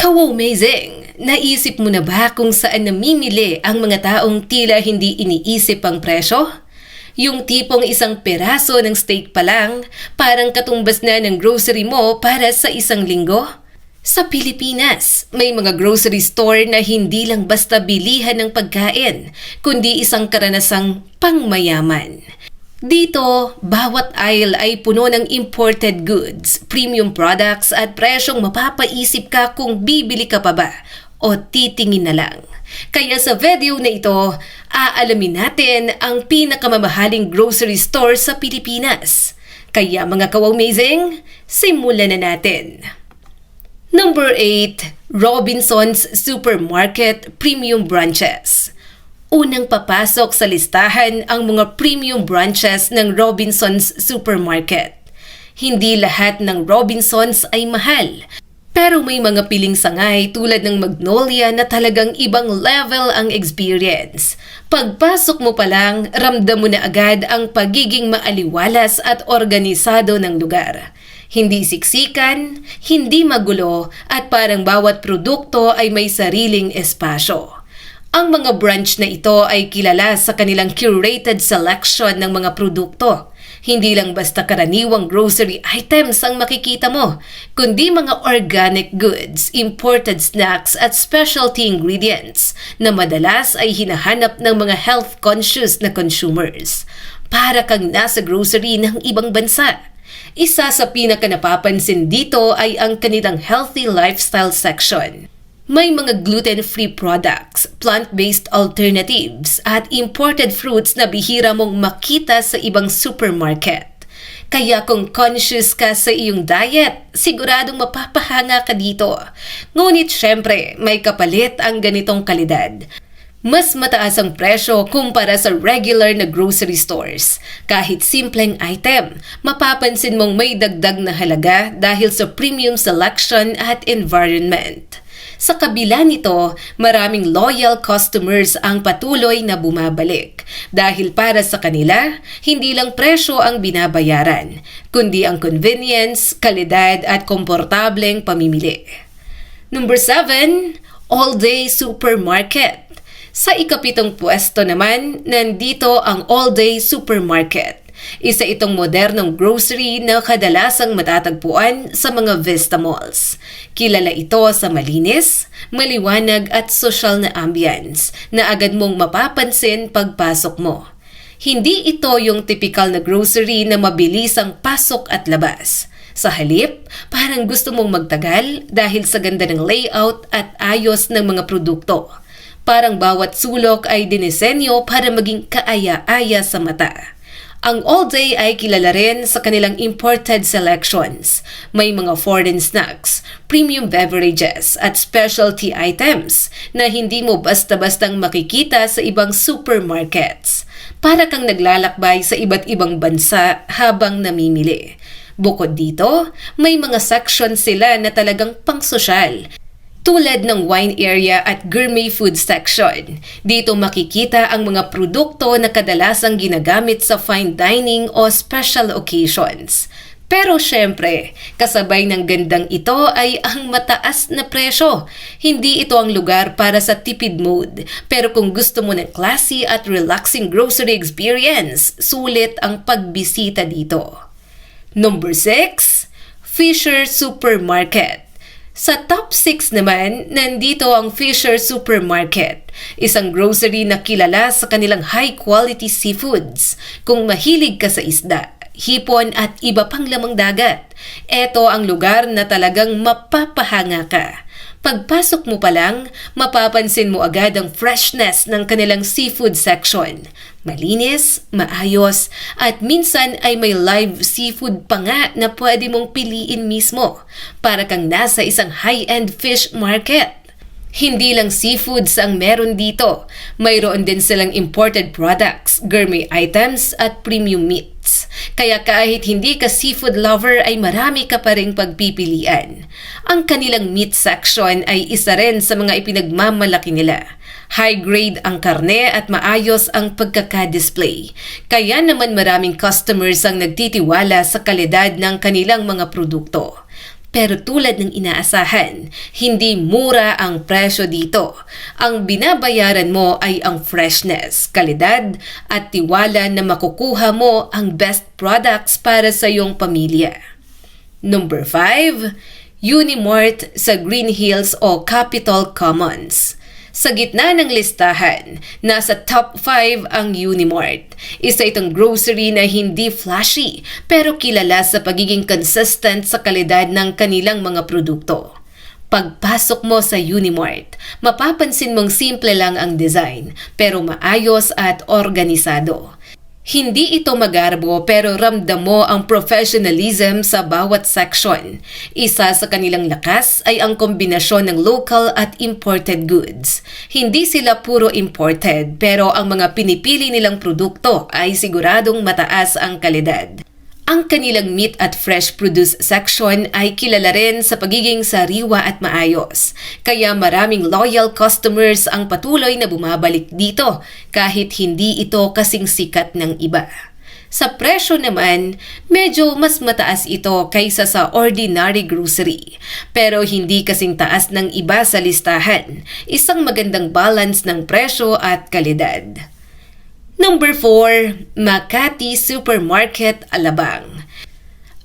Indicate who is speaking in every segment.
Speaker 1: Ka-amazing! Naisip mo na ba kung saan namimili ang mga taong tila hindi iniisip ang presyo? Yung tipong isang peraso ng steak pa lang, parang katumbas na ng grocery mo para sa isang linggo? Sa Pilipinas, may mga grocery store na hindi lang basta bilihan ng pagkain, kundi isang karanasang pangmayaman. Dito, bawat aisle ay puno ng imported goods, premium products at presyong mapapaisip ka kung bibili ka pa ba o titingin na lang. Kaya sa video na ito, aalamin natin ang pinakamamahaling grocery store sa Pilipinas. Kaya mga ka-amazing, simulan na natin. Number 8, Robinsons Supermarket Premium Branches. Unang papasok sa listahan ang mga premium branches ng Robinsons Supermarket. Hindi lahat ng Robinsons ay mahal, pero may mga piling sangay tulad ng Magnolia na talagang ibang level ang experience. Pagpasok mo pa lang, ramdam mo na agad ang pagiging maaliwalas at organisado ng lugar. Hindi siksikan, hindi magulo, at parang bawat produkto ay may sariling espasyo. Ang mga branch na ito ay kilala sa kanilang curated selection ng mga produkto. Hindi lang basta karaniwang grocery items ang makikita mo, kundi mga organic goods, imported snacks at specialty ingredients na madalas ay hinahanap ng mga health-conscious na consumers. Para kang nasa grocery ng ibang bansa. Isa sa pinakanapapansin dito ay ang kanilang healthy lifestyle section. May mga gluten-free products, plant-based alternatives, at imported fruits na bihira mong makita sa ibang supermarket. Kaya kung conscious ka sa iyong diet, siguradong mapapahanga ka dito. Ngunit syempre, may kapalit ang ganitong kalidad. Mas mataas ang presyo kumpara sa regular na grocery stores. Kahit simpleng item, mapapansin mong may dagdag na halaga dahil sa premium selection at environment. Sa kabila nito, maraming loyal customers ang patuloy na bumabalik. Dahil para sa kanila, hindi lang presyo ang binabayaran, kundi ang convenience, kalidad at komportableng pamimili. Number 7, All-Day Supermarket. Sa ikapitong pwesto naman, nandito ang All-Day Supermarket. Isa itong modernong grocery na kadalasang matatagpuan sa mga Vista Malls. Kilala ito sa malinis, maliwanag at social na ambience na agad mong mapapansin pagpasok mo. Hindi ito yung typical na grocery na mabilis ang pasok at labas. Sa halip, parang gusto mong magtagal dahil sa ganda ng layout at ayos ng mga produkto. Parang bawat sulok ay dinisenyo para maging kaaya-aya sa mata. Ang All-Day ay kilala rin sa kanilang imported selections. May mga foreign snacks, premium beverages at specialty items na hindi mo basta-bastang makikita sa ibang supermarkets. Para kang naglalakbay sa iba't ibang bansa habang namimili. Bukod dito, may mga section sila na talagang pangsosyal. Tulad ng wine area at gourmet food section. Dito makikita ang mga produkto na kadalasang ginagamit sa fine dining o special occasions. Pero syempre, kasabay ng gandang ito ay ang mataas na presyo. Hindi ito ang lugar para sa tipid mode. Pero kung gusto mo ng classy at relaxing grocery experience, sulit ang pagbisita dito. Number 6, Fisher Supermarket. Sa top 6 naman, nandito ang Fisher Supermarket, isang grocery na kilala sa kanilang high-quality seafoods. Kung mahilig ka sa isda, hipon at iba pang lamang dagat, ito ang lugar na talagang mapapahanga ka. Pagpasok mo pa lang, mapapansin mo agad ang freshness ng kanilang seafood section. Malinis, maayos, at minsan ay may live seafood pa nga na pwede mong piliin mismo. Para kang nasa isang high-end fish market. Hindi lang seafoods ang meron dito. Mayroon din silang imported products, gourmet items at premium meats. Kaya kahit hindi ka seafood lover ay marami ka pa ring pagpipilian. Ang kanilang meat section ay isa rin sa mga ipinagmamalaki nila. High grade ang karne at maayos ang pagkaka-display. Kaya naman maraming customers ang nagtitiwala sa kalidad ng kanilang mga produkto. Pero tulad ng inaasahan, hindi mura ang presyo dito. Ang binabayaran mo ay ang freshness, kalidad at tiwala na makukuha mo ang best products para sa iyong pamilya. Number 5, Unimart sa Green Hills o Capitol Commons. Sa gitna ng listahan, nasa top 5 ang Unimart. Isa itong grocery na hindi flashy pero kilala sa pagiging consistent sa kalidad ng kanilang mga produkto. Pagpasok mo sa Unimart, mapapansin mong simple lang ang design pero maayos at organisado. Hindi ito magarbo pero ramdam mo ang professionalism sa bawat section. Isa sa kanilang lakas ay ang kombinasyon ng local at imported goods. Hindi sila puro imported pero ang mga pinipili nilang produkto ay siguradong mataas ang kalidad. Ang kanilang meat at fresh produce section ay kilala rin sa pagiging sariwa at maayos. Kaya maraming loyal customers ang patuloy na bumabalik dito kahit hindi ito kasing sikat ng iba. Sa presyo naman, medyo mas mataas ito kaysa sa ordinary grocery. Pero hindi kasing taas ng iba sa listahan. Isang magandang balance ng presyo at kalidad. Number 4, Makati Supermarket, Alabang.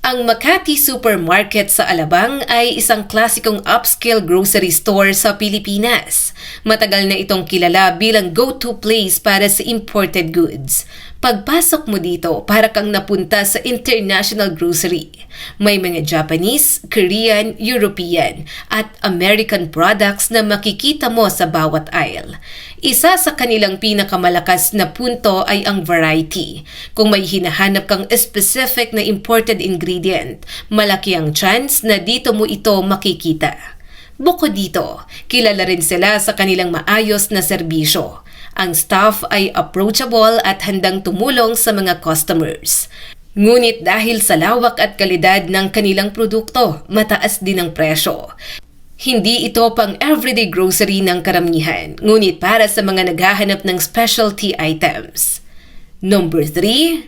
Speaker 1: Ang Makati Supermarket sa Alabang ay isang klasikong upscale grocery store sa Pilipinas. Matagal na itong kilala bilang go-to place para sa imported goods. Pagpasok mo dito, para kang napunta sa international grocery. May mga Japanese, Korean, European at American products na makikita mo sa bawat aisle. Isa sa kanilang pinakamalakas na punto ay ang variety. Kung may hinahanap kang specific na imported ingredient, malaki ang chance na dito mo ito makikita. Bukod dito, kilala rin sila sa kanilang maayos na serbisyo. Ang staff ay approachable at handang tumulong sa mga customers. Ngunit dahil sa lawak at kalidad ng kanilang produkto, mataas din ang presyo. Hindi ito pang everyday grocery ng karamihan, ngunit para sa mga naghahanap ng specialty items. Number 3,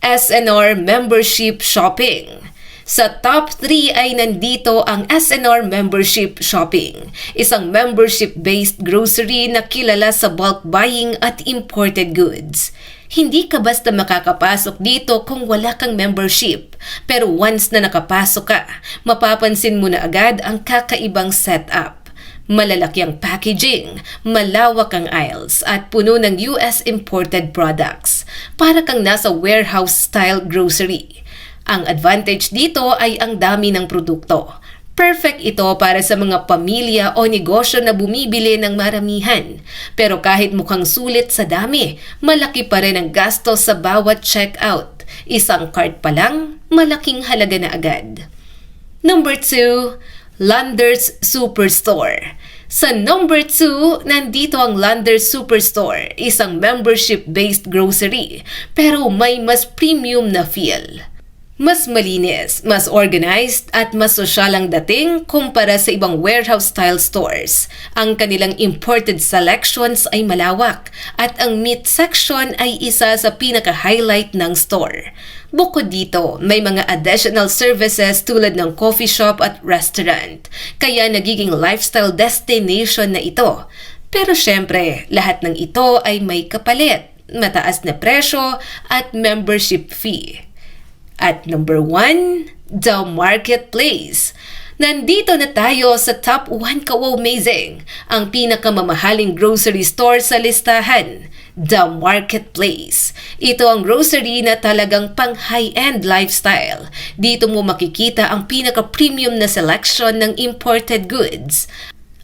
Speaker 1: SNR Membership Shopping. Sa top 3 ay nandito ang SNR Membership Shopping, isang membership-based grocery na kilala sa bulk buying at imported goods. Hindi ka basta makakapasok dito kung wala kang membership. Pero once na nakapasok ka, mapapansin mo na agad ang kakaibang setup. Malalaki ang packaging, malawak ang aisles at puno ng US imported products. Para kang nasa warehouse-style grocery. Ang advantage dito ay ang dami ng produkto. Perfect ito para sa mga pamilya o negosyo na bumibili ng maramihan. Pero kahit mukhang sulit sa dami, malaki pa rin ang gastos sa bawat checkout. Isang cart pa lang, malaking halaga na agad. Number 2, Landers Superstore. Sa number 2, nandito ang Landers Superstore, isang membership-based grocery, pero may mas premium na feel. Mas malinis, mas organized at mas sosyal ang dating kumpara sa ibang warehouse-style stores. Ang kanilang imported selections ay malawak at ang meat section ay isa sa pinaka-highlight ng store. Bukod dito, may mga additional services tulad ng coffee shop at restaurant, kaya nagiging lifestyle destination na ito. Pero syempre, lahat ng ito ay may kapalit, mataas na presyo at membership fee. At number 1, The Marketplace. Nandito na tayo sa top 1 ka-amazing, ang pinakamamahaling grocery store sa listahan, The Marketplace. Ito ang grocery na talagang pang high-end lifestyle. Dito mo makikita ang pinaka-premium na selection ng imported goods.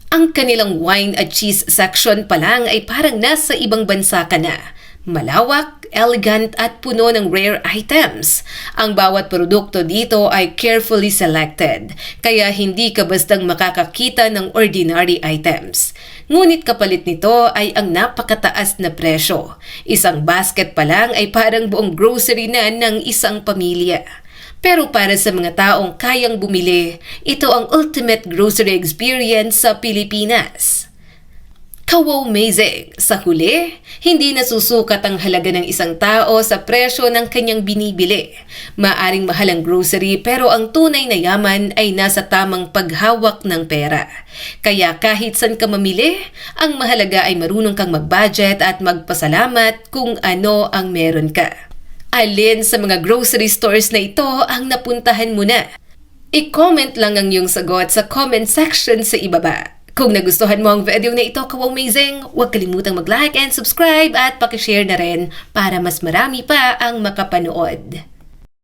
Speaker 1: Ang kanilang wine at cheese section pa lang ay parang nasa ibang bansa ka na. Malawak, elegant at puno ng rare items. Ang bawat produkto dito ay carefully selected, kaya hindi ka bastang makakakita ng ordinary items. Ngunit kapalit nito ay ang napakataas na presyo. Isang basket pa lang ay parang buong grocery na ng isang pamilya. Pero para sa mga taong kayang bumili, ito ang ultimate grocery experience sa Pilipinas. Kaw-amazing! Sa huli, hindi nasusukat ang halaga ng isang tao sa presyo ng kanyang binibili. Maaring mahal ang grocery pero ang tunay na yaman ay nasa tamang paghawak ng pera. Kaya kahit saan ka mamili, ang mahalaga ay marunong kang mag-budget at magpasalamat kung ano ang meron ka. Alin sa mga grocery stores na ito ang napuntahan mo na? I-comment lang ang iyong sagot sa comment section sa ibaba. Kung nagustuhan mo ang video na ito, Kaw-amazing, huwag kalimutang mag-like and subscribe at pakishare na rin para mas marami pa ang makapanood.